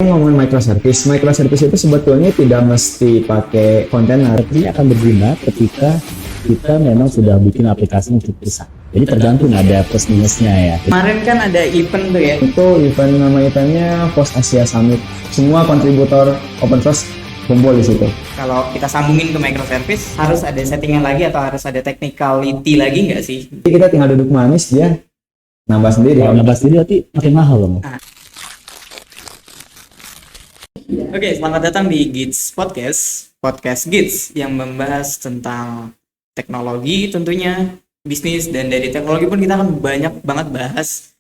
Ngomongin microservice itu sebetulnya tidak mesti pakai kontainer. Ini akan berguna ketika kita memang sudah bikin aplikasi yang cukup besar. Jadi tergantung ada plus minusnya ya. Kemarin kan ada event tuh ya. Itu nama eventnya Post Asia Summit. Semua kontributor open source kumpul di situ. Kalau kita sambungin ke microservice, harus ada settingan lagi atau harus ada technicality lagi nggak sih? Jadi kita tinggal duduk manis, dia nambah sendiri. Kalau nambah sendiri nanti makin mahal loh. Oke, selamat datang di Gids Podcast Gids yang membahas tentang teknologi tentunya, bisnis, dan dari teknologi pun kita akan banyak banget bahas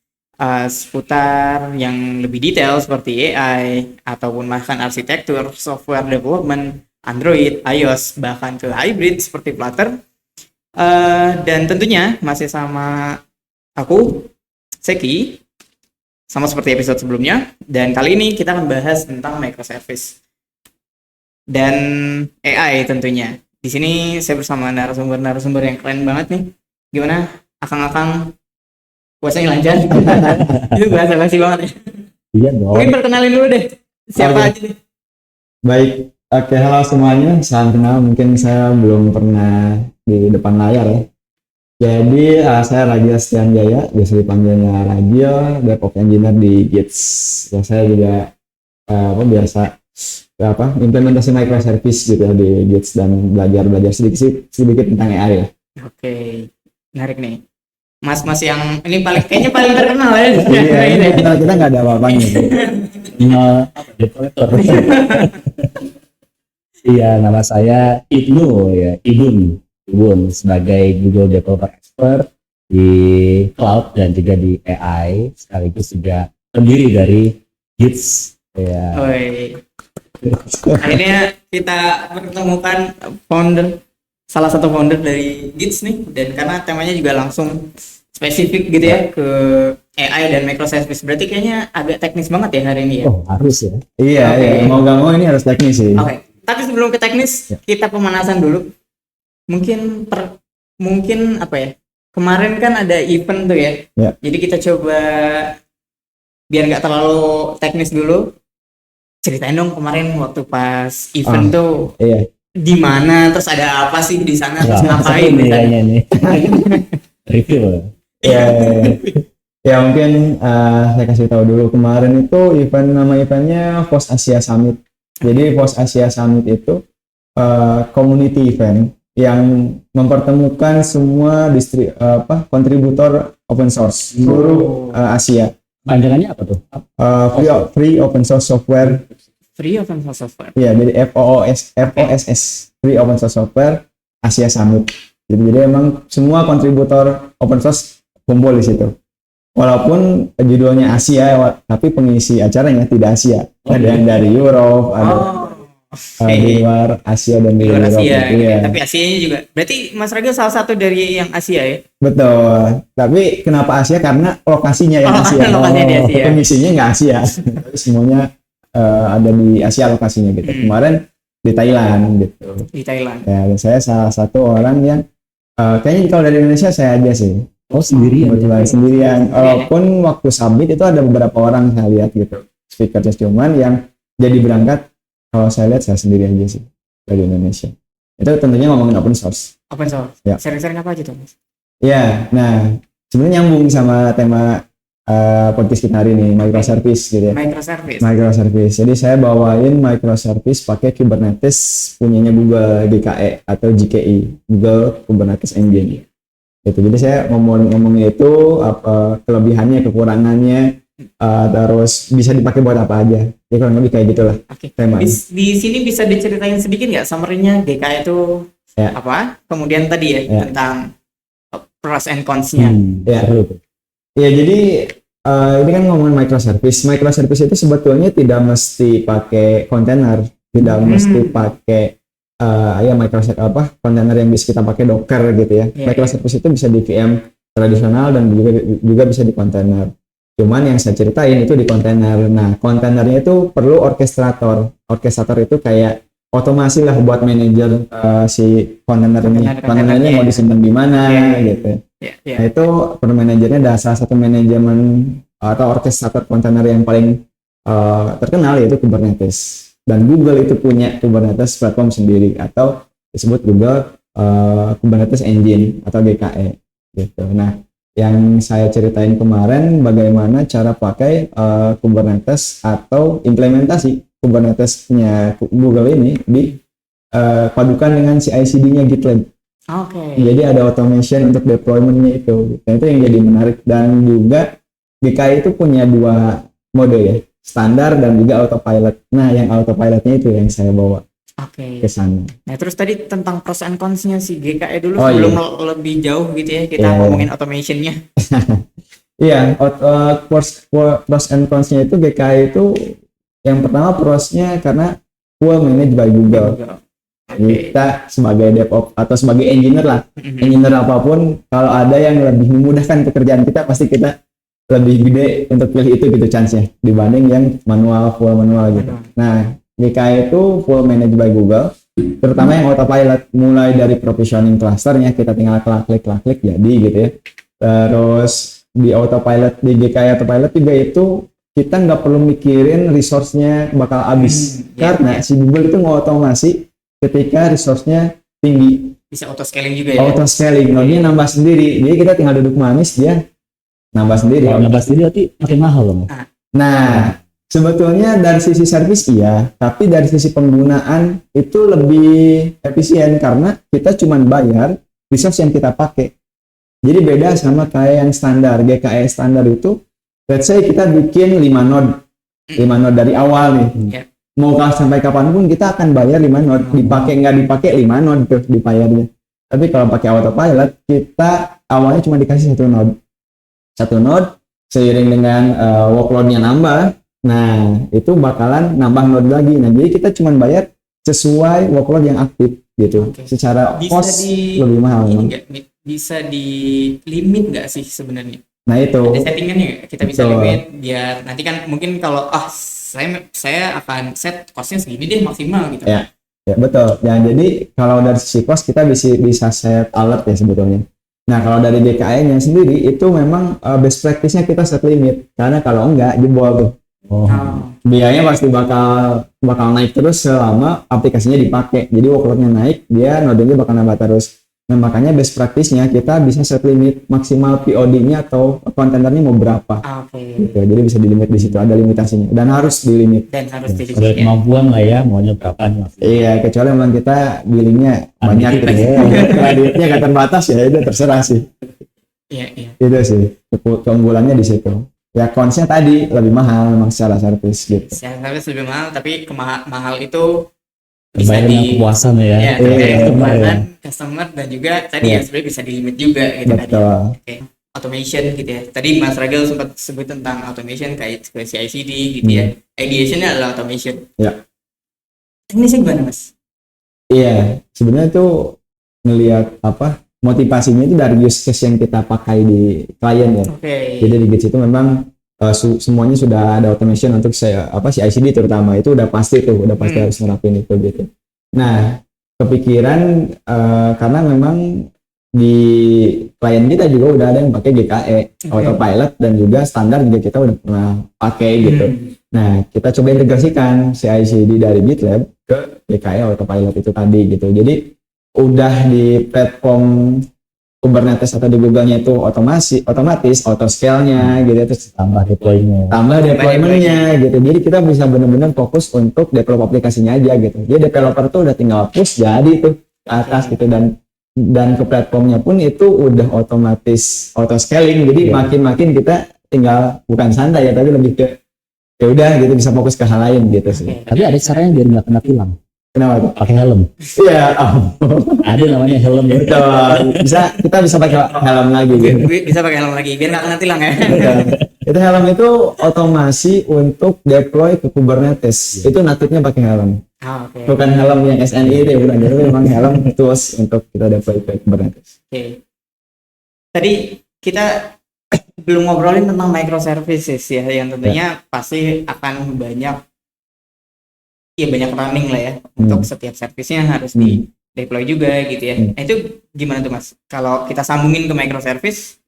seputar yang lebih detail seperti AI ataupun bahkan arsitektur, software development, Android, iOS, bahkan ke hybrid seperti Flutter. Dan tentunya masih sama aku, Seki, sama seperti episode sebelumnya, dan kali ini kita akan bahas tentang microservice dan AI tentunya. Di sini saya bersama narasumber yang keren banget nih. Gimana, akang-akang? Puasanya lancar? Itu basa-basi banget ya. Iya dong. Mungkin perkenalin dulu deh, siapa aja nih? Baik, oke, halo semuanya. Salam kenal, mungkin saya belum pernah di depan layar ya. Jadi saya Ragil Setianjaya, biasa dipanggilnya Ragil, DevOps Engineer di Gids. Ya, saya juga biasa implementasi microservice gitu ya di Gids dan belajar sedikit tentang AI ya. Oke, menarik nih. Mas yang ini kayaknya paling terkenal ya. Iya, kita nggak ada apa-apanya. Developer. Iya, nama saya Ibnu ya, Ibun sebagai Google Developer Expert di Cloud dan juga di AI, sekaligus juga pendiri dari Gids ya. Akhirnya kita pertemukan salah satu founder dari Gids nih, dan karena temanya juga langsung spesifik gitu ya ke AI dan microservice, berarti kayaknya agak teknis banget ya hari ini ya. Oh, harus ya. Iya, mau gak mau ini harus teknis sih. Oke. Tapi sebelum ke teknis, kita pemanasan dulu. Mungkin apa ya? Kemarin kan ada event tuh ya. Jadi kita coba biar nggak terlalu teknis dulu. Ceritain dong kemarin waktu pas event tuh. Iya. Di mana, terus ada apa sih di sana, terus ngapain nih kayaknya nih. Review. Ya mungkin saya kasih tahu dulu, kemarin itu nama eventnya Post Asia Summit. Jadi Post Asia Summit itu community event yang mempertemukan semua kontributor open source seluruh Asia. Panjangannya apa tuh? Free Open Source Software. Free Open Source Software. Iya, jadi FOSS, Free Open Source Software Asia Summit. Jadi emang semua kontributor open source kumpul di situ. Walaupun judulnya Asia, tapi pengisi acaranya tidak Asia. Ada yang dari Europe, ada di luar Asia dan di luar Asia. Iya. Tapi Asianya juga. Berarti Mas Ragil salah satu dari yang Asia ya? Betul. Tapi kenapa Asia? Karena lokasinya yang Asia. Lokasinya di Asia. Pengisinya nggak Asia. Tapi semuanya ada di Asia lokasinya gitu. Kemarin di Thailand gitu. Di Thailand. Ya, dan saya salah satu orang yang kayaknya kalau dari Indonesia saya aja sih. Oh, sendirian. Kebetulan sendirian. Walaupun waktu summit itu ada beberapa orang saya lihat gitu. Speakernya, cuman yang jadi berangkat kalau saya lihat saya sendiri aja sih dari Indonesia. Itu tentunya ngomongin open source. Open source. Ya. Sering-sering apa aja tuh, Mas? Ya, nah sebenarnya nyambung sama tema podcast kita hari ini, microservice gitu ya. Microservice. Jadi saya bawain microservice pakai Kubernetes punyanya Google GKE atau GKE, Google Kubernetes Engine. Gitu. Jadi saya ngomongnya itu apa kelebihannya, kekurangannya, terus bisa dipakai buat apa aja. Ya kurang lebih kayak gitulah. Oke. Temanya. Di sini bisa diceritain sedikit nggak summary-nya GKE itu apa? Kemudian tadi ya tentang pros and cons-nya. Ya, jadi ini kan ngomongin microservice. Microservice itu sebetulnya tidak mesti pakai kontainer, tidak mesti pakai kontainer yang bisa kita pakai Docker gitu ya. Microservice itu bisa di VM tradisional dan juga bisa di kontainer. Cuman yang saya ceritain itu di kontainer. Nah, kontainernya itu perlu orkestrator. Orkestrator itu kayak otomasi lah buat manajer si kontainer ini. Kontainernya mau disimpan di mana gitu. Nah, itu perlu manajernya ada salah satu manajemen atau orkestrator kontainer yang paling terkenal yaitu Kubernetes. Dan Google itu punya Kubernetes platform sendiri atau disebut Google Kubernetes Engine atau GKE gitu. Nah, yang saya ceritain kemarin bagaimana cara pakai Kubernetes atau implementasi Kubernetes-nya Google ini padukan dengan CI/CD-nya GitLab. Jadi ada automation untuk deployment-nya itu. Dan itu yang jadi menarik. Dan juga GKE itu punya 2 mode ya, standar dan juga autopilot. Nah, yang autopilotnya itu yang saya bawa ke sana. Nah, terus tadi tentang pros and cons-nya si GKE dulu sebelum lebih jauh gitu ya, kita ngomongin automation-nya. Iya, pros and cons-nya itu GKE itu yang pertama prosnya karena full managed by Google. Kita sebagai DevOps atau sebagai engineer lah, engineer apapun, kalau ada yang lebih memudahkan pekerjaan kita, pasti kita lebih gede untuk pilih itu gitu chance-nya dibanding yang full manual gitu. Nah, GKE itu full managed by Google, terutama yang autopilot, mulai dari provisioning clusternya kita tinggal klik jadi gitu ya. Terus di autopilot, di GKE autopilot juga itu kita nggak perlu mikirin resource-nya bakal habis karena si Google itu ngotomasi ketika resource-nya tinggi. Bisa auto scaling juga ya. Auto scaling, node-nya nambah sendiri. Jadi kita tinggal duduk manis, dia nambah sendiri. Kalau nambah sendiri berarti makin mahal loh. Nah, sebetulnya dari sisi service iya, tapi dari sisi penggunaan itu lebih efisien karena kita cuma bayar resource yang kita pakai. Jadi beda sama kayak yang standar. GKE standar itu, let's say kita bikin 5 node dari awal nih. Mau sampai kapanpun kita akan bayar 5 node. Dipakai nggak dipakai 5 node tuh dibayarnya. Tapi kalau pakai autopilot, kita awalnya cuma dikasih 1 node. 1 node seiring dengan workload-nya nambah, nah itu bakalan nambah node lagi. Nah, jadi kita cuma bayar sesuai workload yang aktif gitu. Secara cost lebih mahal. Bisa di limit nggak sih sebenarnya? Nah itu. Ada settingannya nggak? Kita bisa limit biar nanti kan mungkin kalau saya akan set costnya segini deh maksimal gitu. Ya betul. Dan jadi kalau dari sisi cost kita bisa set alert ya sebetulnya. Nah, kalau dari GKE-nya sendiri itu memang best practice-nya kita set limit. Karena kalau enggak jebol tuh. Biayanya pasti bakal naik terus selama aplikasinya dipakai. Jadi workload-nya naik, dia node-nya bakal nambah terus. Nah, makanya best practice-nya kita bisa set limit maksimal POD-nya atau kontainernya mau berapa. Gitu. Jadi bisa dilimit di situ, ada limitasinya dan harus dilimit. Ada kemampuan lah ya, maunya berapa nih. Iya, kecuali memang kita billingnya banyak gitu ya. Kreditnya nggak terbatas ya, itu terserah sih. Iya. Itu sih keunggulannya di situ. Ya cons-nya tadi lebih mahal memang secara service gitu. Secara service lebih mahal, tapi mahal itu bisa di kepuasan ya. Customer dan juga tadi ya sebenarnya bisa dilimit juga gitu. Betul. Tadi. Automation gitu ya. Tadi Mas Ragil sempat sebut tentang automation kayak CI/CD gitu ya. Ideation-nya adalah automation. Ya. Teknisnya gimana, Mas? Iya, sebenarnya tuh ngelihat motivasinya itu dari use case yang kita pakai di klien ya. Jadi di Gits itu memang semuanya sudah ada automation untuk CI/CD terutama itu udah pasti harus nerapin itu gitu. Nah, kepikiran karena memang di klien kita juga udah ada yang pakai GKE autopilot dan juga standar juga kita udah pernah pakai gitu. Nah, kita coba integrasikan CI/CD dari GitLab ke GKE autopilot itu tadi gitu. Jadi udah di platform Kubernetes atau di Google-nya itu otomatis auto scale-nya gitu, terus tambah deployment-nya gitu. Jadi kita bisa benar-benar fokus untuk develop aplikasinya aja gitu. Jadi developer tuh udah tinggal push jadi tuh ke atas gitu dan ke platformnya pun itu udah otomatis auto scaling. Jadi makin kita tinggal bukan santai ya, tapi lebih ke ya udah gitu bisa fokus ke hal lain gitu sih. Tapi ada caranya biar nggak kena tilang. Kenapa tuh? Pakai helm. Iya. Ada namanya helm. Betul. Kita bisa pakai helm lagi gitu. Bisa pakai helm lagi biar nggak kena tilang ya. Itu helm itu otomasi untuk deploy ke Kubernetes. Itu natifnya pakai helm. Bukan helm yang SNI itu bukan. Jadi memang helm tools untuk kita deploy ke Kubernetes. Tadi kita belum ngobrolin tentang microservices ya, yang tentunya pasti akan banyak running lah ya. Untuk setiap servisnya harus di deploy juga gitu ya. Nah, itu gimana tuh Mas? Kalau kita sambungin ke microservice,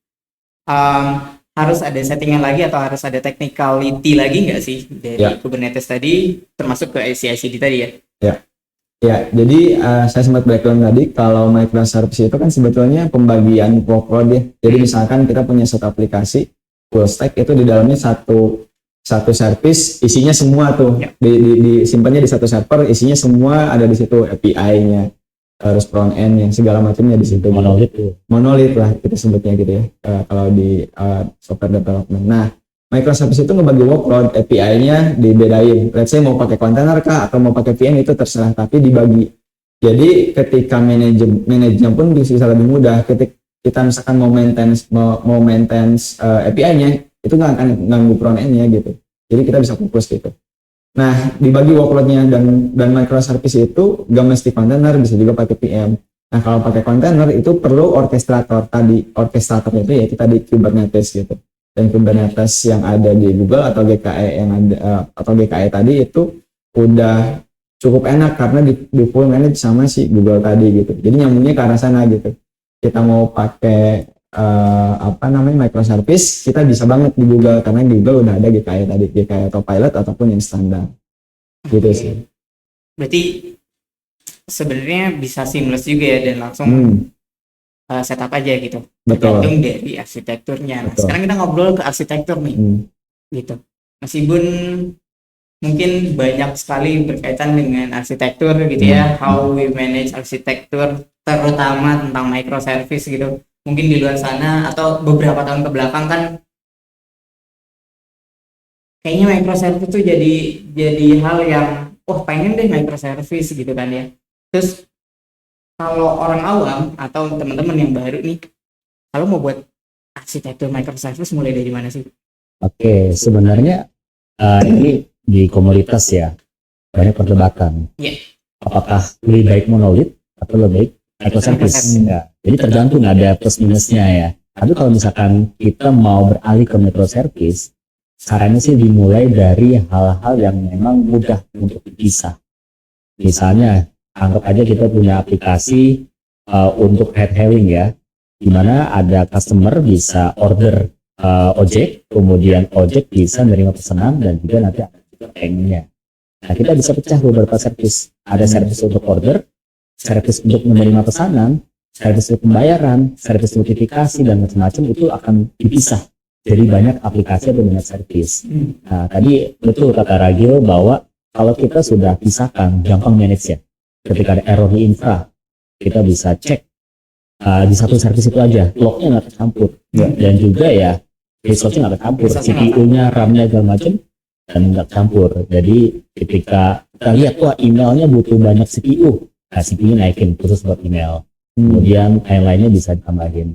harus ada settingan lagi atau harus ada technicality lagi nggak sih dari Kubernetes tadi, termasuk ke CI/CD tadi ya? Ya, jadi saya sempat background tadi kalau microservice itu kan sebetulnya pembagian workload ya. Jadi misalkan kita punya satu aplikasi full stack, itu di dalamnya satu service isinya semua tuh disimpannya di satu server, isinya semua ada di situ, API-nya, terus front end-nya, segala macamnya di situ. Monolith lah kita sebutnya gitu ya, kalau di software development. Nah, microservice itu ngebagi workload, API-nya dibedain. Let's say mau pakai container kah atau mau pakai VM itu terserah, tapi dibagi. Jadi ketika manajemen pun bisa lebih mudah. Ketika kita misalkan mau maintenance API-nya, itu nggak akan ganggu front end-nya gitu. Jadi kita bisa fokus gitu. Nah, dibagi workload-nya dan microservice itu gak mesti container, bisa juga pakai VM. Nah, kalau pakai container itu perlu orkestrator tadi. Orkestratornya itu yaitu tadi Kubernetes gitu. Dan Kubernetes yang ada di Google atau GKE yang ada atau GKE tadi itu udah cukup enak karena di full manage sama si Google tadi gitu. Jadi nyambungnya ke arah sana gitu. Kita mau pakai microservice, kita bisa banget di Google karena di Google udah ada GKE tadi, GKE Autopilot ataupun yang standar gitu sih. Berarti sebenarnya bisa seamless juga ya, dan langsung setup aja gitu. Tergantung dari arsitekturnya. Nah, sekarang kita ngobrol ke arsitektur nih, gitu. Mas Ibun mungkin banyak sekali berkaitan dengan arsitektur gitu ya, how we manage arsitektur, terutama tentang microservice gitu. Mungkin di luar sana atau beberapa tahun ke belakang kan kayaknya microservice itu jadi hal yang pengen deh microservice gitu kan ya. Terus kalau orang awam atau teman-teman yang baru nih, kalau mau buat arsitektur microservice mulai dari mana sih? Oke, sebenarnya ini di komunitas ya banyak perdebatan. Apakah lebih baik monolith atau lebih baik microservice? Ya. Jadi tergantung, ada plus minusnya ya. Tapi kalau misalkan kita mau beralih ke microservice, sarannya sih dimulai dari hal-hal yang memang mudah untuk dipisah. Misalnya, anggap aja kita punya aplikasi untuk ride hailing ya, di mana ada customer bisa order ojek, kemudian ojek bisa menerima pesanan dan juga nanti ada juga payment-nya. Nah, kita bisa pecah beberapa service. Ada service untuk order, service untuk menerima pesanan, service untuk pembayaran, service notifikasi, dan macam-macam itu akan dipisah. Jadi banyak aplikasi atau banyak service. Nah, tadi betul kata Ragil bahwa kalau kita sudah pisahkan, gampang manage ya. Ketika ada error di infra, kita bisa cek di satu service itu aja, lognya nggak tercampur. Dan juga ya, resource-nya nggak tercampur, CPU-nya, RAM-nya, segala macam, dan nggak tercampur. Jadi ketika kita lihat, wah emailnya butuh banyak CPU, nah CPU naikin khusus buat email. Kemudian lain-lainnya bisa ditambahin.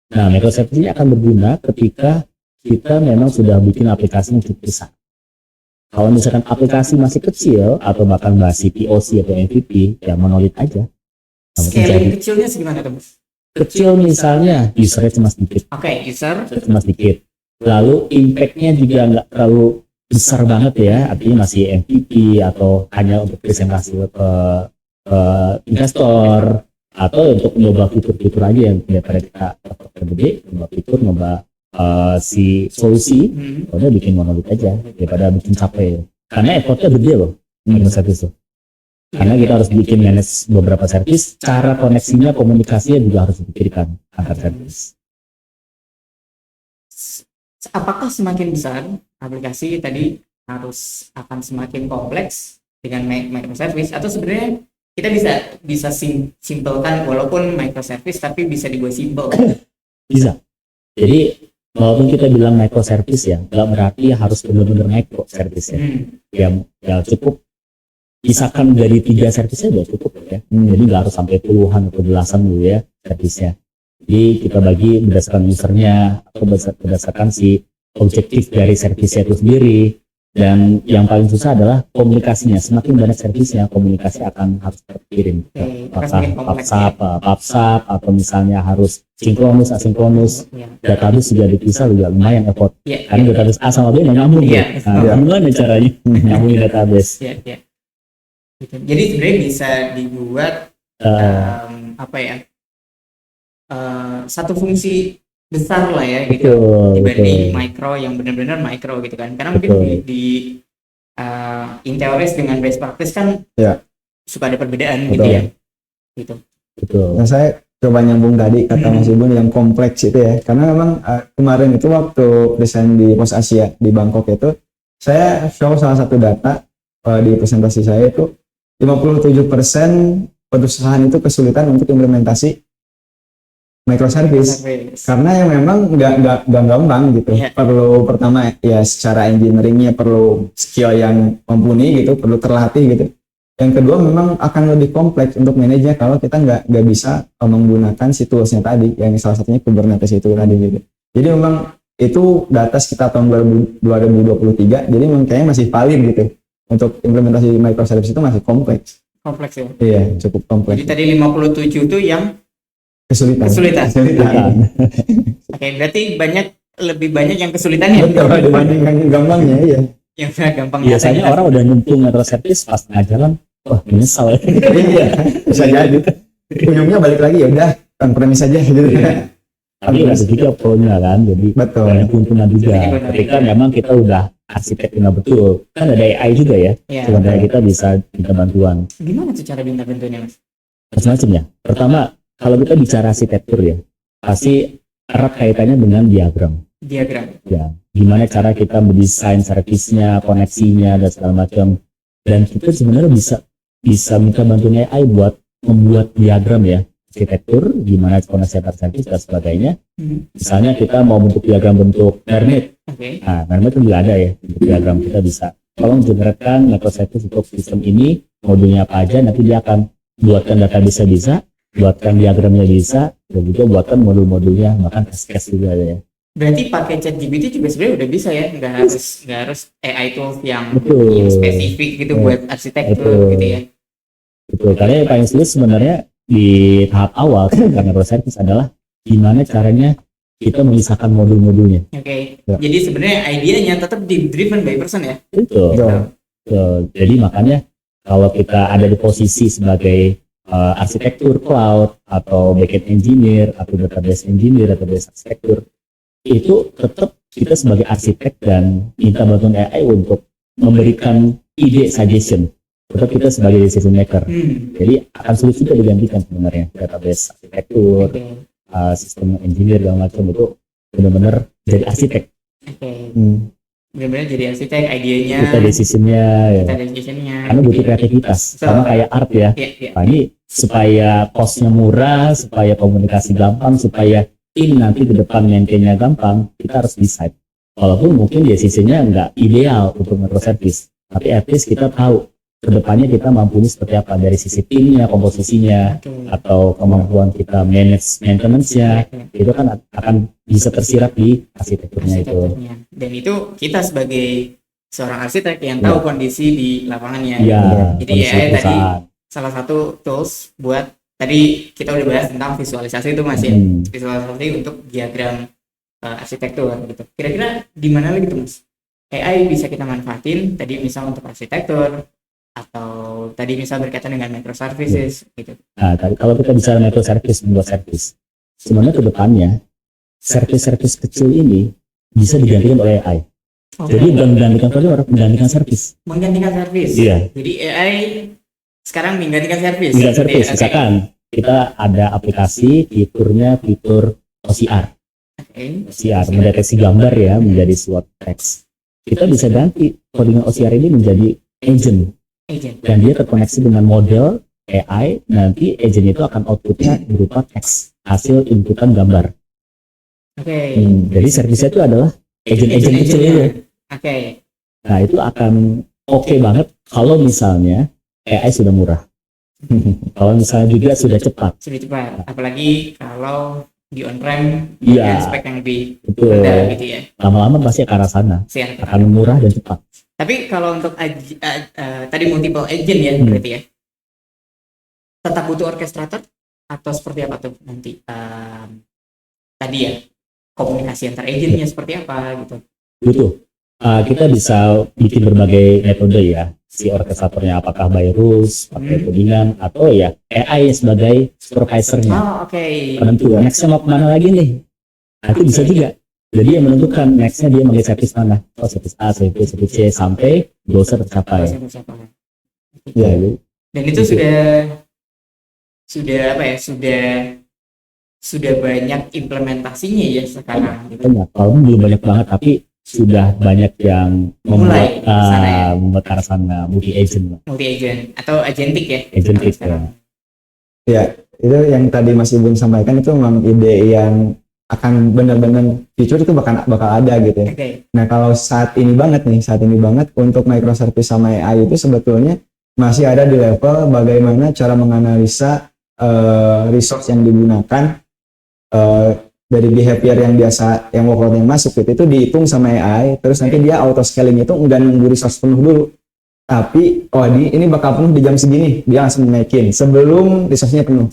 Nah, microservice ini akan berguna ketika kita memang sudah bikin aplikasi yang cukup besar. Kalau misalkan aplikasi masih kecil atau bahkan masih POC atau MVP, ya monolith aja. Scaling kecilnya segimana tuh? Kecil misalnya usernya cuma sedikit. User cuma sedikit. Lalu impact-nya juga nggak terlalu besar banget ya, artinya masih MVP atau hanya untuk presentasi ke investor, atau untuk nyoba fitur-fitur aja yang daripada kita gede, nyoba fitur, nyoba si solusi, udah bikin monolith aja daripada bikin capek. Karena effortnya gede loh, service tuh. Karena kita harus bikin manage beberapa service, cara koneksinya, komunikasinya juga harus dipikirkan antar service. Apakah semakin besar aplikasi tadi akan semakin kompleks dengan microservice, atau sebenarnya kita bisa simpelkan walaupun microservice tapi bisa dibuat simple? Bisa. Jadi walaupun kita bilang microservice ya, nggak berarti harus benar-benar microservice ya. Yang cukup pisahkan dari 3 service-nya udah cukup ya. Jadi nggak harus sampai puluhan atau belasan dulu ya service-nya. Jadi kita bagi berdasarkan usernya atau berdasarkan si objektif dari service-nya itu sendiri. Dan yang paling susah adalah komunikasinya. Semakin banyak servisnya, komunikasi akan harus terkirim. PubSub, atau misalnya harus sinkronus, asinkronus. Database juga dipisah juga lumayan effort. Karena database A sama B nggak nyambung. Gimana caranya nyambungin database? Jadi sebenarnya bisa dibuat satu fungsi besar lah ya gitu dibanding micro yang benar-benar micro gitu kan, karena mungkin di in teoris dengan best practice kan suka ada perbedaan gitu ya gitu. Nah, saya coba nyambung tadi kata Mas Ibun yang kompleks itu ya, karena memang kemarin itu waktu present di Pos Asia di Bangkok itu saya show salah satu data di presentasi saya itu 57% perusahaan itu kesulitan untuk implementasi microservice karena yang memang nggak gampang gitu. Perlu pertama ya secara engineeringnya perlu skill yang mumpuni gitu, perlu terlatih gitu. Yang kedua memang akan lebih kompleks untuk manajernya kalau kita nggak bisa menggunakan si toolsnya tadi, yang salah satunya Kubernetes itu tadi gitu. Jadi memang itu data sekitar tahun 2023, jadi memang kayaknya masih valid gitu. Untuk implementasi microservice itu masih kompleks ya? Iya, cukup kompleks. Jadi tadi 57 itu yang kesulitan. Oke, berarti lebih banyak yang kesulitannya. Betul, dibanding yang gampangnya, iya. Yang gampang. Biasanya orang udah nyemplung microservice pas tengah jalan, wah menyesal. Iya, bisa jadi. Ujungnya balik lagi ya udah on-premise aja gitu ya. Tapi nggak juga pro-nya kan, jadi banyak keuntungan juga. Ketika memang kita udah arsiteknya betul, kan ada AI juga ya. Sebenarnya kita bisa minta bantuan. Gimana tuh cara minta bantuannya, Mas? Macam-macam ya. Pertama, kalau kita bicara arsitektur ya, pasti erat kaitannya dengan diagram. Ya, gimana cara kita mendesain servisnya, koneksinya dan segala macam. Dan kita sebenarnya bisa minta bantuan AI buat membuat diagram ya, arsitektur, gimana koneksi antar servis dan sebagainya. Misalnya kita mau bentuk diagram bentuk Mermaid. Nah, Mermaid itu juga ada ya, bentuk diagram kita bisa. Tolong generatkan microservice untuk sistem ini, modulnya apa aja, nanti dia akan buatkan database bisa, buatkan diagramnya bisa, dan juga buatkan modul-modulnya, bahkan case juga ada ya. Berarti pakai ChatGPT juga sebenarnya udah bisa ya, nggak harus AI tools yang spesifik gitu buat arsitektur gitu ya. Betul, karena yang paling sulit sebenarnya di tahap awal karena microservice adalah gimana caranya kita memisahkan modul-modulnya. Jadi sebenarnya idenya tetap driven by person ya. Betul. Jadi makanya kalau kita ada di posisi sebagai arsitektur cloud atau backend engineer atau database engineer atau database arsitektur, itu tetap kita sebagai arsitek dan minta bantuan AI untuk memberikan ide suggestion. Tetap kita sebagai decision maker. Jadi akan sulit juga digantikan sebenarnya database arsitektur, sistem engineer dan macam itu benar-benar jadi arsitek. Benar-benar jadi arsitek, idenya, kita decisionnya ya. Karena butuh kreativitas, sama kayak art ya. Nah, ini supaya costnya murah, supaya komunikasi gampang, supaya tim nanti ke depan maintainnya gampang, kita harus decide. Walaupun mungkin decisionnya nggak ideal untuk microservice, tapi at least kita tahu ke depannya kita mampunya seperti apa dari sisi timnya, komposisinya, atau kemampuan kita manage maintenance-nya, itu kan akan bisa tersirat di arsitekturnya itu. Dan itu kita sebagai seorang arsitek yang tahu kondisi di lapangannya. Jadi AI tadi salah satu tools buat, tadi kita udah bahas tentang visualisasi itu Mas ya, visualisasi untuk diagram arsitektur gitu. Kira-kira di mana lagi tuh Mas AI bisa kita manfaatin tadi misal untuk arsitektur atau tadi misal berkaitan dengan microservices gitu. Nah, kalau kita bicara microservice, membuat service, sebenarnya ke depannya service kecil ini bisa digantikan oleh AI. Jadi bukan menggantikan orang, menggantikan service. Iya. Jadi AI sekarang menggantikan service. Misalkan kita ada aplikasi fitur OCR. OCR mendeteksi gambar ya menjadi suatu teks. Kita bisa ganti codingan OCR ini menjadi agent. Dan dia terkoneksi dengan model AI, nanti agent itu akan outputnya berupa teks hasil inputan gambar. Jadi service itu adalah agent-agent kecil itu. Nah itu akan oke banget kalau misalnya AI sudah murah. Kalau misalnya juga sudah cepat. Apalagi kalau di on-prem spek yang lebih rendah gitu ya. Lama-lama pasti ke arah sana. Akan murah dan cepat. Tapi kalau untuk tadi multiple agent ya berarti ya, tetap butuh orchestrator atau seperti apa tuh nanti tadi ya, komunikasi antar agentnya seperti apa gitu? Butuh. Kita bisa bikin berbagai metode ya. Si orkestratornya apakah by rules, pakai codingan, atau ya AI sebagai supervisornya. Penentu nextnya mau kemana lagi nih. Itu bisa juga. Jadi yang menentukan nextnya dia pakai service mana. Oh, service A, service C sampai goalsnya tercapai. Ya, dan itu sudah apa ya, sudah banyak implementasinya ya sekarang gitu. Banyak, kalau belum banyak banget tapi sudah banyak yang Mulai membuat arah sana multi agent atau agentic ya. Agentic ya itu yang tadi Mas Ibun sampaikan itu memang ide yang akan benar-benar fitur itu bakal ada gitu ya. Okay. Nah kalau saat ini banget untuk microservice sama AI itu sebetulnya masih ada di level bagaimana cara menganalisa resource yang digunakan dari behavior yang biasa, yang workload yang masuk gitu, itu dihitung sama AI, terus nanti dia auto scaling itu nggak nunggu resource penuh dulu, tapi ini bakal penuh di jam segini, dia langsung naikin sebelum resource-nya penuh.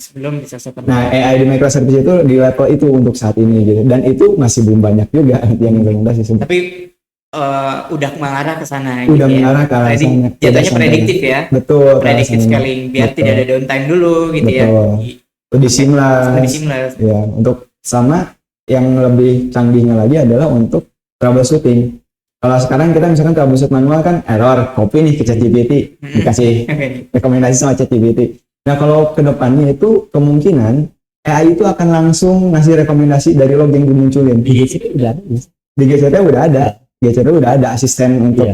Nah AI di microservice itu di level itu untuk saat ini gitu, dan itu masih belum banyak juga yang implementasi. Tapi udah mengarah ke sana. Udah gitu mengarah ke arah sana. Jatuhnya prediktif ya. Betul. Prediktif scaling biar tidak ada downtime dulu gitu. Betul. Ya. Lebih seamless. Ya, untuk sama yang lebih canggihnya lagi adalah untuk troubleshooting. Kalau sekarang kita misalkan troubleshoot manual kan error, copy nih ke ChatGPT, dikasih rekomendasi sama ChatGPT. Nah kalau kedepannya itu kemungkinan AI itu akan langsung ngasih rekomendasi dari log yang dimunculin. Di GCP udah ada. Di GCP udah ada. GCP udah ada asisten untuk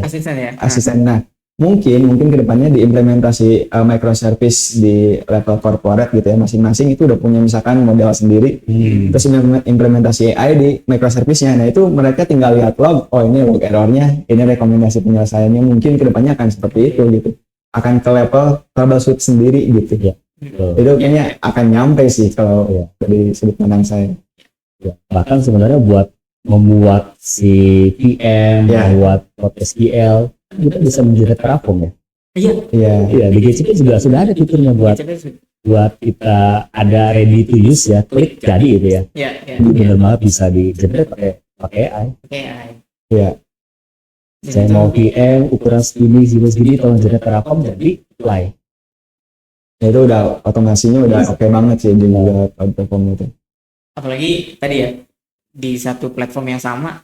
asisten. Nah mungkin kedepannya diimplementasi microservice di level corporate gitu ya, masing-masing itu udah punya misalkan model sendiri, terus implementasi AI di microservice-nya. Nah itu mereka tinggal lihat log, oh ini log errornya, ini rekomendasi penyelesaiannya, mungkin kedepannya akan seperti itu gitu, akan ke level troubleshoot sendiri gitu ya. Itu kayaknya akan nyampe sih kalau dari sudut pandang saya. Bahkan sebenarnya buat membuat si PM, membuat SQL kita bisa menjerat Terraform ya. Iya. Di GCP juga sudah ada fiturnya buat kita ada ready to use ya, klik jadi gitu ya. Iya. Benar banget bisa di-generate pakai AI. Iya. Saya mau PM ukuran segini, tolong generate Terraform jadi apply. Ya itu udah otomasinya udah oke banget sih di platform itu. Apalagi tadi ya di satu platform yang sama.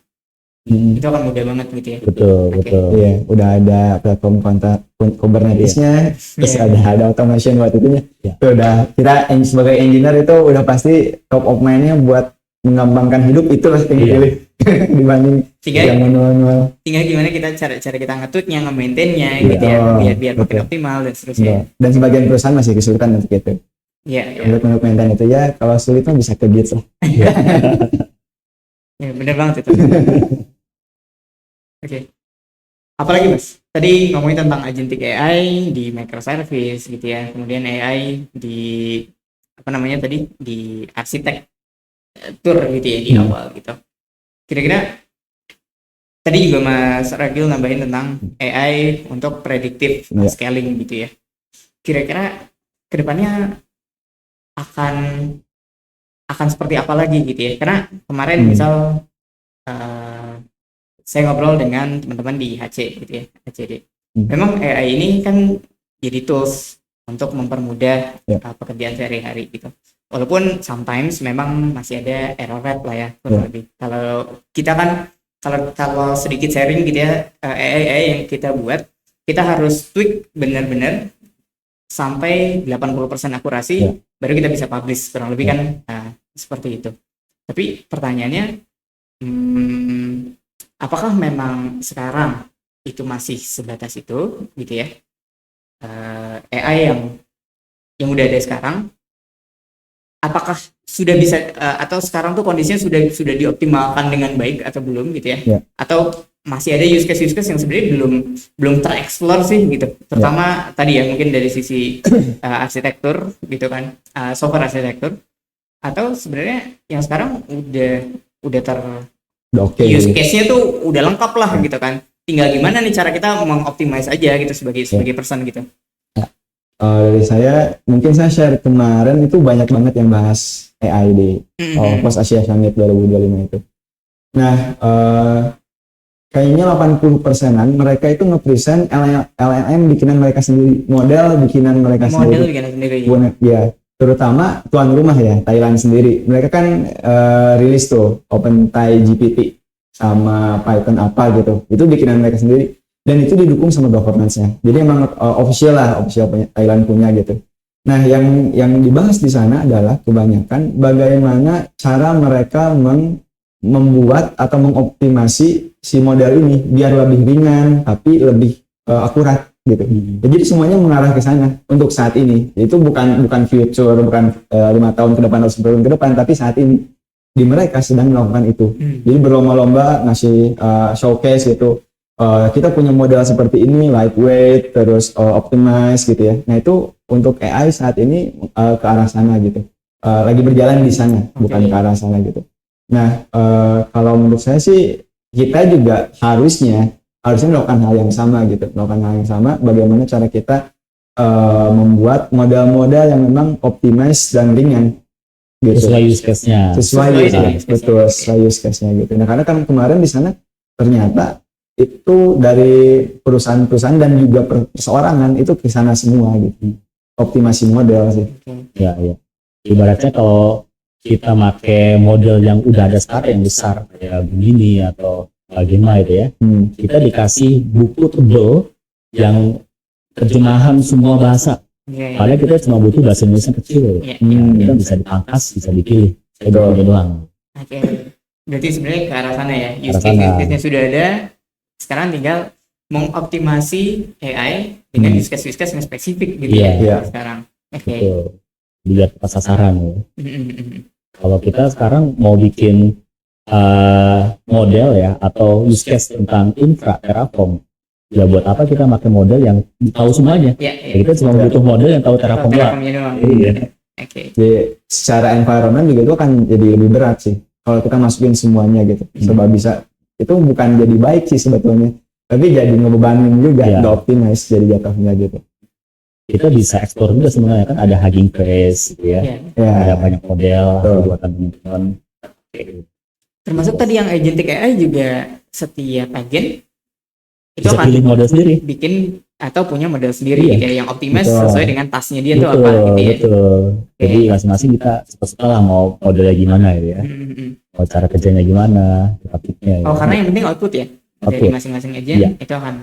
Itu akan mudah banget gitu ya. Betul. Iya, udah ada platform Kubernetes-nya, terus ada automation buat itunya. Itu udah kita sebagai engineer itu udah pasti top of mind-nya buat mengembangkan hidup itulah yang dipilih dibanding yang manual. Tinggal gimana kita cara kita nge-tweak-nya, nge-maintain-nya gitu ya, biar makin optimal dan seterusnya. Dan sebagian perusahaan masih kesulitan untuk itu. Iya. Untuk maintain itu ya, kalau sulit mah bisa ke Git lah. Ya, bener banget itu. Oke. Apalagi Mas? Tadi ngomongin tentang agentic AI di microservice gitu ya. Kemudian AI di di arsitektur gitu ya di awal gitu. Kira-kira tadi juga Mas Ragil nambahin tentang AI untuk predictive scaling gitu ya. Kira-kira kedepannya akan seperti apa lagi gitu ya? Karena kemarin misal saya ngobrol dengan teman-teman di HC gitu ya, HCD. Memang AI ini kan jadi tools untuk mempermudah pekerjaan sehari-hari gitu. Walaupun sometimes memang masih ada error rate lah ya, kurang lebih. Kalau kita kan kalau sedikit sharing gitu ya, AI yang kita buat, kita harus tweak benar-benar sampai 80% akurasi, baru kita bisa publish, kurang lebih kan seperti itu. Tapi pertanyaannya, apakah memang sekarang itu masih sebatas itu gitu ya, AI yang udah ada sekarang, apakah sudah bisa atau sekarang tuh kondisinya sudah dioptimalkan dengan baik atau belum gitu ya, atau masih ada use case yang sebenarnya belum tereksplor sih gitu, terutama tadi ya mungkin dari sisi arsitektur gitu kan, software arsitektur, atau sebenarnya yang sekarang udah use case-nya tuh udah lengkap lah gitu kan. Tinggal gimana nih cara kita mengoptimize aja gitu sebagai person gitu. Dari saya, mungkin saya share kemarin itu banyak banget yang bahas AI di Post Asia Summit 2025 itu. Nah, kayaknya 80%-an mereka itu nge-present LLM bikinan mereka sendiri, model bikinan mereka sendiri. Bikinan sendiri. Ya. terutama tuan rumah ya, Thailand sendiri. Mereka kan rilis tuh OpenThai GPT sama Python apa gitu. Itu bikinan mereka sendiri. Dan itu didukung sama governance-nya. Jadi emang official Thailand punya gitu. Nah, yang dibahas di sana adalah kebanyakan bagaimana cara mereka membuat atau mengoptimasi si model ini biar lebih ringan tapi lebih akurat gitu. Jadi semuanya mengarah ke sana untuk saat ini. Itu bukan future, bukan 5 tahun ke depan atau 10 tahun ke depan, tapi saat ini di mereka sedang melakukan itu. Jadi berlomba-lomba ngasih showcase gitu. Kita punya model seperti ini, lightweight, terus optimize gitu ya. Nah itu untuk AI saat ini ke arah sana gitu. Lagi berjalan di sana, bukan ke arah sana gitu. Nah kalau menurut saya sih kita juga harusnya melakukan hal yang sama gitu. Melakukan hal yang sama, bagaimana cara kita membuat model-model yang memang optimize dan ringan. Gitu. Sesuai use case-nya. Sesuai use case-nya gitu. Nah karena kan kemarin di sana ternyata itu dari perusahaan-perusahaan dan juga perseorangan itu ke sana semua gitu. Optimasi model sih. Ya. Ibaratnya kalau kita pakai model yang udah ada sekarang yang besar kayak begini atau bagaimana itu ya. Kita dikasih buku tebel yang terjemahan semua bahasa. Padahal kita cuma butuh bahasa Indonesia kecil. Kita bisa dipangkas, bisa dipilih. Itu doang. Berarti sebenarnya ke arah sana ya. Use case-nya sudah ada. Sekarang tinggal mengoptimasi AI dengan use case yang spesifik gitu ya sekarang. Betul. Dilihat pas sasaran ya. Kalau kita sekarang mau bikin model ya atau use case tentang infra Terraform, ya buat apa kita pakai model yang tahu semuanya? Kita cuma butuh model yang tahu Terraform doang. Jadi secara environment juga itu akan jadi lebih berat sih kalau kita masukin semuanya gitu. Sebab bisa itu bukan jadi baik sih sebetulnya, tapi jadi ngebebanin juga, nggak optimize jadi jatuhnya gitu. Kita bisa ekspor juga sebenarnya, kan ada Hugging Face gitu ya. Ada banyak model buatan teman-teman. Termasuk tadi yang agentic AI juga setiap agen itu bisa akan pilih model sendiri, bikin atau punya model sendiri gitu ya, yang optimize sesuai dengan tasnya dia tuh apa gitu ya. Jadi masing-masing kita suka-suka lah mau modelnya gimana ya. Mau cara kerjanya gimana, grafiknya. Karena yang penting output ya. Dari masing-masing agent itu akan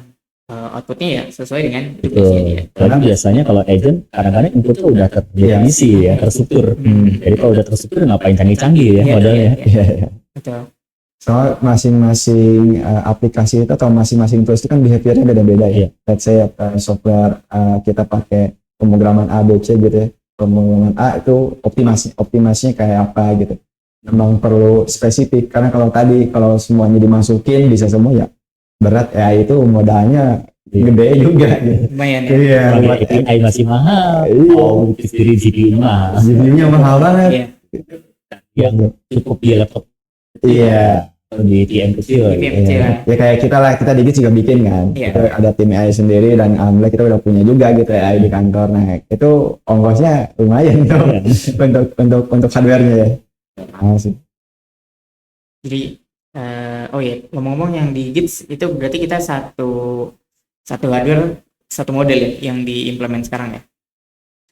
outputnya ya sesuai dengan tugasnya dia. Karena biasanya kalau agent kadang-kadang inputnya udah terdefinisi ya, terstruktur. Jadi kalau udah terstruktur ngapain canggih-canggih ya modelnya. Betul. Soal masing-masing aplikasi itu atau masing-masing tools itu kan behaviornya beda-beda ya. Let's say software kita pakai pemrograman A, B, C gitu ya. Pemrograman A itu optimasinya kayak apa gitu. Memang perlu spesifik karena kalau semuanya dimasukin bisa semua ya berat. AI itu modalnya gede juga gitu. Lumayan ya. Iya, AI masih mahal. Sendiri GPU mahal. GPU-nya mahal banget. Yang cukup di laptop. Di TM kecil. Ya kayak kita Digit juga bikin kan. Kita ada tim AI sendiri dan alhamdulillah kita udah punya juga gitu AI di kantor. Nah itu ongkosnya lumayan tuh untuk hardware-nya ya. Sih. Jadi ngomong-ngomong yang di Gits itu berarti kita satu hardware satu model ya yang diimplement sekarang ya,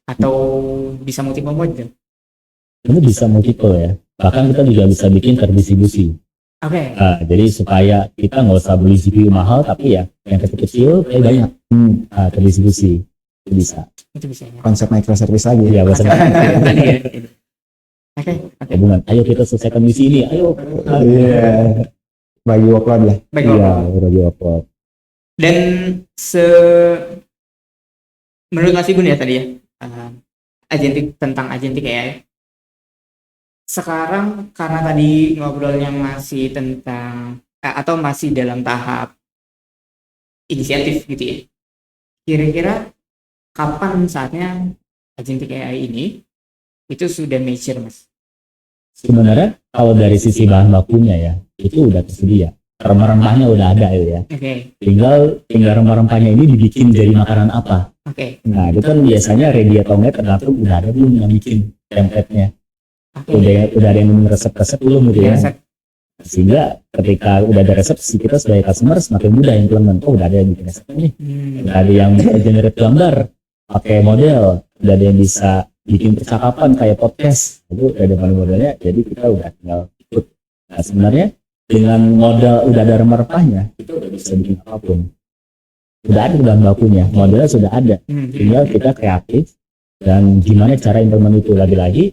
atau bisa multiple model? Ini bisa multiple ya, bahkan kita juga bisa bikin terdistribusi. Jadi supaya kita nggak usah beli GPU mahal tapi ya yang kecil kayak banyak terdistribusi itu bisa ya. Konsep microservice lagi ya. Hubungan, ayo kita selesaikan misi ini, ayo. Bagi workload lah. Bagi workload. Dan menurut Mas Igun ya tadi ya, tentang agentic AI. Sekarang karena tadi ngobrolnya masih tentang atau masih dalam tahap inisiatif gitu ya. Kira-kira kapan saatnya agentic AI ini itu sudah mature, Mas? Sebenarnya kalau dari sisi bahan bakunya ya, itu udah tersedia. Rempah-rempahnya udah ada ya. Tinggal rempah-rempahnya ini dibikin jadi makanan apa. Nah, itu kan biasanya ready atau enggak tergantung udah ada belum yang bikin template-nya. Udah ada yang resep-resep belum gitu ya. Sehingga ketika udah ada resep, kita sebagai customer semakin mudah implement. Udah ada yang bikin resep nih. Udah ada yang generate gambar pakai model, udah ada yang bisa bikin percakapan kayak podcast itu ada modalnya, jadi kita udah tinggal ikut. Nah sebenarnya dengan modal udah ada rempah-rempahnya kita udah bisa bikin apapun, udah ada bahan bakunya, modalnya sudah ada, tinggal kita kreatif dan gimana cara implement itu. Lagi-lagi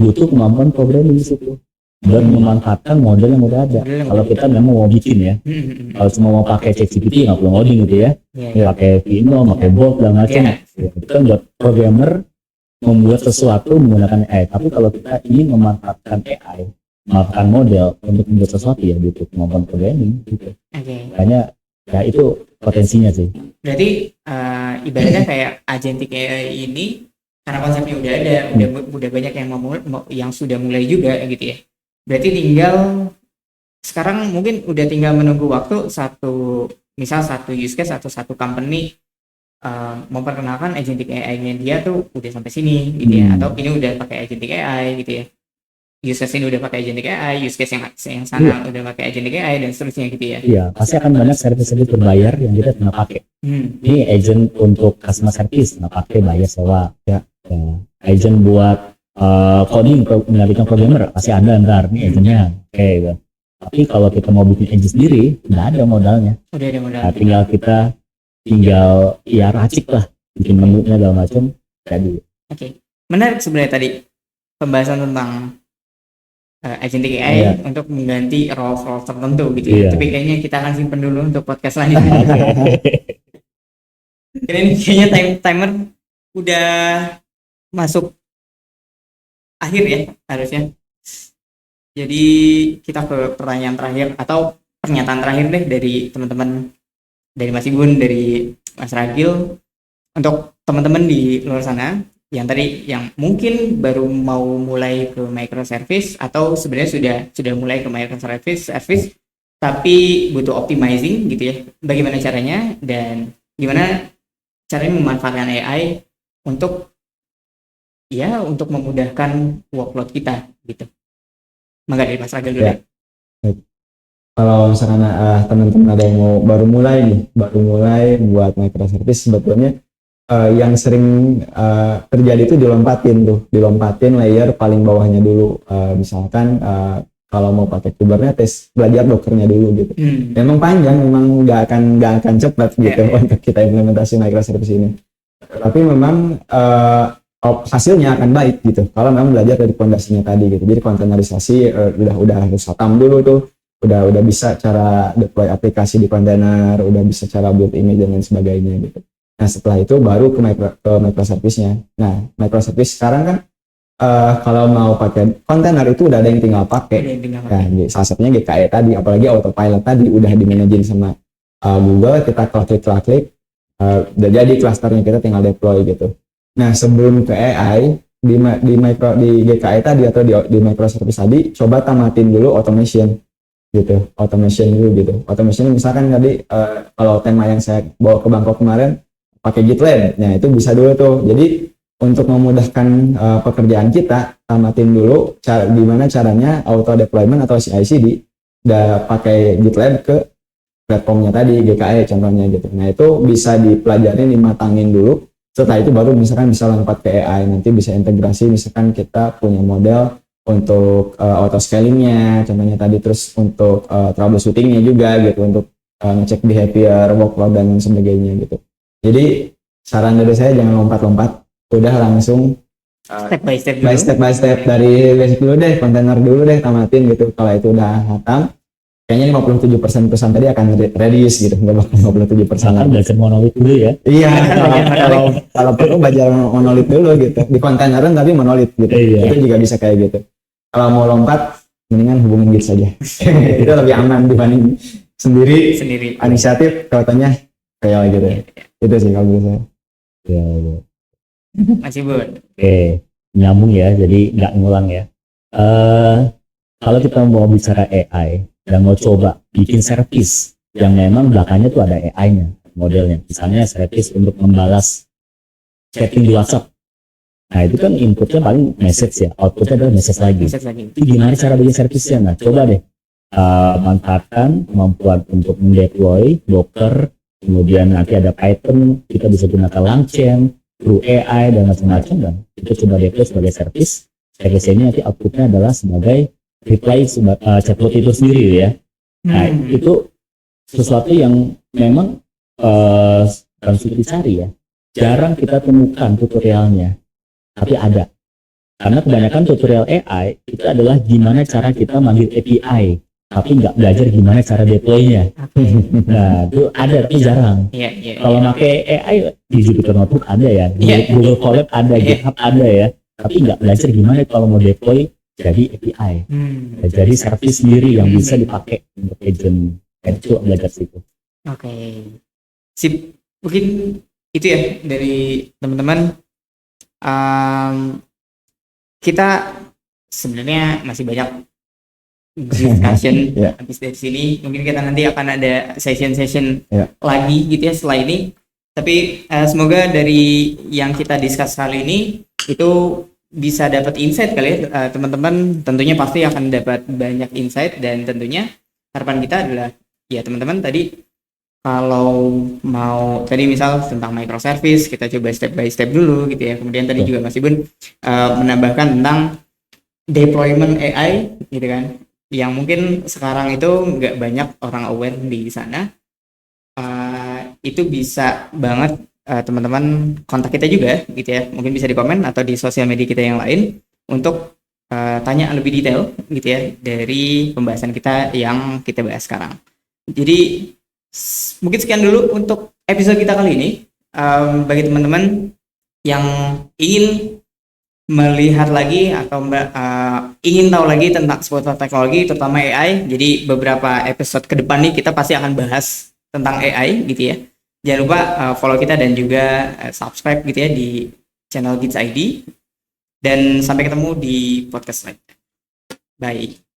butuh kemampuan programming di situ dan memanfaatkan model yang udah ada. Kalau kita memang mau bikin ya, kalau cuma mau pakai ChatGPT nggak perlu ngoding gitu ya, pakai Vino, pakai Bolt dan macam. Itu kan buat programmer membuat sesuatu menggunakan AI. Tapi kalau kita ingin memanfaatkan AI, memanfaatkan model untuk membuat sesuatu ya butuh kemampuan programming gitu. Makanya ya itu potensinya sih. Berarti ibaratnya kayak agentic AI ini karena konsepnya udah ada, udah banyak yang sudah mulai juga gitu ya. Berarti tinggal sekarang mungkin udah tinggal menunggu waktu satu use case atau satu company memperkenalkan agentic AI-nya dia tuh udah sampai sini gitu ya, atau ini udah pakai agentic AI gitu ya. Use case ini udah pakai agentic AI, use case yang sana udah pakai agentic AI dan seterusnya gitu ya. Iya, pasti akan banyak service-service berbayar yang kita pernah pakai. Ini agent untuk customer service nggak pakai, bayar sewa ya. Agent buat coding, menyalurkan programmer pasti ada ntar nih agentnya, oke gitu. Tapi kalau kita mau bikin agent sendiri nggak ada modalnya, udah ada modal. Nah, tinggal ya racik lah, bikin menunya segala macam jadi. Oke. Menarik sebenarnya tadi pembahasan tentang agentic AI untuk mengganti role tertentu gitu ya. Tapi kayaknya kita akan simpen dulu untuk podcast selanjutnya. Ini kayaknya timer udah masuk akhir ya harusnya. Jadi kita ke pertanyaan terakhir atau pernyataan terakhir deh dari teman-teman, dari Mas Ibun, dari Mas Ragil, untuk teman-teman di luar sana yang tadi yang mungkin baru mau mulai ke microservice atau sebenarnya sudah mulai ke microservice tapi butuh optimizing gitu ya. Bagaimana caranya dan gimana caranya memanfaatkan AI untuk memudahkan workload kita gitu. Mangga dari Mas Ragil dulu. Ya. Kalau misalkan teman-teman ada yang mau baru mulai buat microservice, sebetulnya yang sering terjadi itu dilompatin layer paling bawahnya dulu. Misalkan kalau mau pakai Kubernetes, belajar Dockernya dulu gitu. Memang panjang, memang nggak akan cepat gitu untuk kita implementasi microservice ini. Tapi memang hasilnya akan baik gitu kalau memang belajar dari fondasinya tadi gitu. Jadi kontainerisasi udah harus hatam dulu tuh, udah bisa cara deploy aplikasi di kontainer, udah bisa cara build image dan lain sebagainya gitu. Nah setelah itu baru ke microservice-nya. Nah microservice sekarang kan kalau mau pakai kontainer itu udah ada yang tinggal pakai. Nah salah satunya GKE tadi, apalagi autopilot tadi udah dimanaging sama Google, kita klik udah jadi klasternya, kita tinggal deploy gitu. Nah sebelum ke AI di GKE tadi atau di microservice tadi, coba tamatin dulu automation dulu gitu. Automation misalkan tadi kalau tema yang saya bawa ke Bangkok kemarin pakai GitLab, nah itu bisa dulu tuh. Jadi untuk memudahkan pekerjaan kita, tamatin dulu gimana caranya auto deployment atau CI/CD udah pakai GitLab ke platformnya tadi, GKE contohnya gitu. Nah itu bisa dipelajarin, dimatangin dulu. Setelah itu baru misalkan bisa lompat ke AI, nanti bisa integrasi, misalkan kita punya model untuk auto scalingnya contohnya tadi, terus untuk troubleshootingnya juga gitu, untuk ngecek behavior, workload dan sebagainya gitu. Jadi saran dari saya jangan lompat-lompat, udah langsung step by step dari basic dulu deh, kontainer dulu deh, tamatin gitu. Kalau itu udah hatam, kayaknya 57% perusahaan tadi akan reduce gitu, nggak bakal 57%. Kan belajar monolit dulu ya. Iya, kalau perlu belajar monolit dulu gitu. Di kontaineran tapi monolit gitu. Itu juga bisa kayak gitu. Kalau mau lompat, mendingan hubungin Git saja. Itu lebih aman dibanding sendiri. Inisiatif, katanya kayak gitu. Itu sih kalau menurut saya. Ya. Masih Bun. Oke, nyambung ya, jadi nggak ngulang ya. Kalau kita mau bicara AI dan mau coba bikin service yang memang belakangnya tuh ada AI-nya, modelnya. Misalnya service untuk membalas chatting di WhatsApp. Nah itu kan inputnya paling message ya, outputnya adalah message lagi. Itu gimana cara bikin service-nya? Nah coba deh manfaatkan kemampuan untuk mendeploy Docker, kemudian nanti ada Python, kita bisa gunakan LangChain, through AI dan macam-macam, dan kita coba deploy sebagai service. Service ini nanti outputnya adalah sebagai reply chatbot itu sendiri ya. Nah itu sesuatu yang memang harus dicari ya. Jarang kita temukan tutorialnya, tapi ada. Karena kebanyakan tutorial AI itu adalah gimana cara kita manggil API, tapi nggak belajar gimana cara deploy-nya. Nah itu ada tapi jarang. Kalau pakai AI di Jupyter Notebook ada ya, Google Colab ada, GitHub ada ya, tapi nggak belajar gimana kalau mau deploy jadi API. Jadi service sendiri yang bisa dipakai untuk agent. Itu belajar situ. Oke. Sip. Mungkin itu ya dari teman-teman. Kita sebenarnya masih banyak discussion habis dari sini. Mungkin kita nanti akan ada session lagi gitu ya setelah ini. Tapi semoga dari yang kita discuss kali ini itu bisa dapat insight kali ya teman-teman. Tentunya pasti akan dapat banyak insight, dan tentunya harapan kita adalah ya teman-teman tadi kalau mau tadi misal tentang microservice kita coba step by step dulu gitu ya. Kemudian tadi juga Mas Ibun menambahkan tentang deployment AI gitu kan, yang mungkin sekarang itu nggak banyak orang aware di sana. Itu bisa banget teman-teman kontak kita juga gitu ya, mungkin bisa di komen atau di sosial media kita yang lain untuk tanya lebih detail gitu ya dari pembahasan kita yang kita bahas sekarang. Jadi mungkin sekian dulu untuk episode kita kali ini. Bagi teman-teman yang ingin melihat lagi atau ingin tahu lagi tentang seputar teknologi terutama AI, jadi beberapa episode ke depan nih kita pasti akan bahas tentang AI gitu ya. Jangan lupa follow kita dan juga subscribe gitu ya di channel Gits ID, dan sampai ketemu di podcast lain. Bye.